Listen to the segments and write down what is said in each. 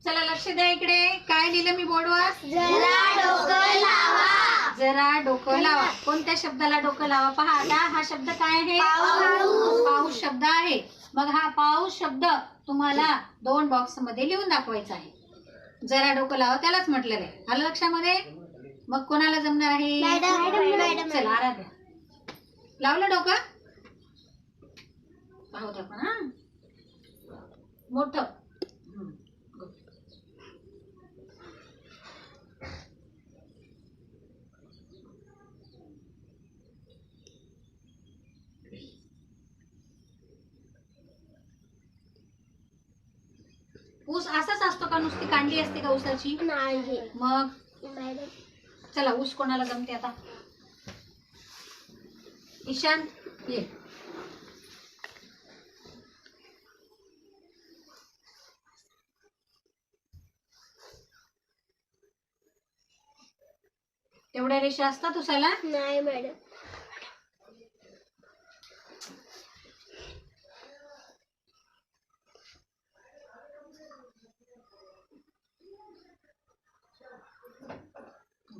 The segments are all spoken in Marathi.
चला लक्ष द्या इकडे. काय लिहिलं मी बोर्डवर? जरा डोकं लावा. जरा डोकं लावा. कोणत्या शब्दाला डोकं लावा? पहा आता हा शब्द काय आहे? पाऊस. पाऊस शब्द आहे. मग हा पाऊस शब्द तुम्हाला 2 बॉक्स मध्ये लिहून दाखवायचा आहे. जरा डोकं लावा त्यालाच म्हटलेलं आहे. आलं लक्षामध्ये? मग कोणाला जमणार आहे? मॅडम. चला आराध्या लावलं डोकं? पाहू द्या पण. हा मोठं. good. ऊस असाच असतो का? नुसती कांडी असते का ऊसाची? नाही मग मॅडम. चला ऊस कोणाला जमते आता? ईशान ये. तेवढ्या रेषा असतात ऊसाला? नाही मॅडम.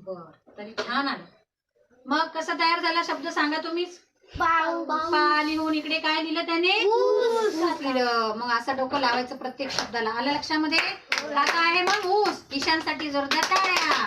बर, तरी छान आलं. मग कसा तयार झाला शब्द सांगा तुम्हीच? पाऊस. पा लिहून इकडे काय लिहिलं त्याने? ऊस लिहिलं. मग असं डोकं लावायचं प्रत्येक शब्दाला. आलं लक्षामध्ये? हा काय आहे मग? ऊस. ईशानसाठी जोरदार टाळ्या.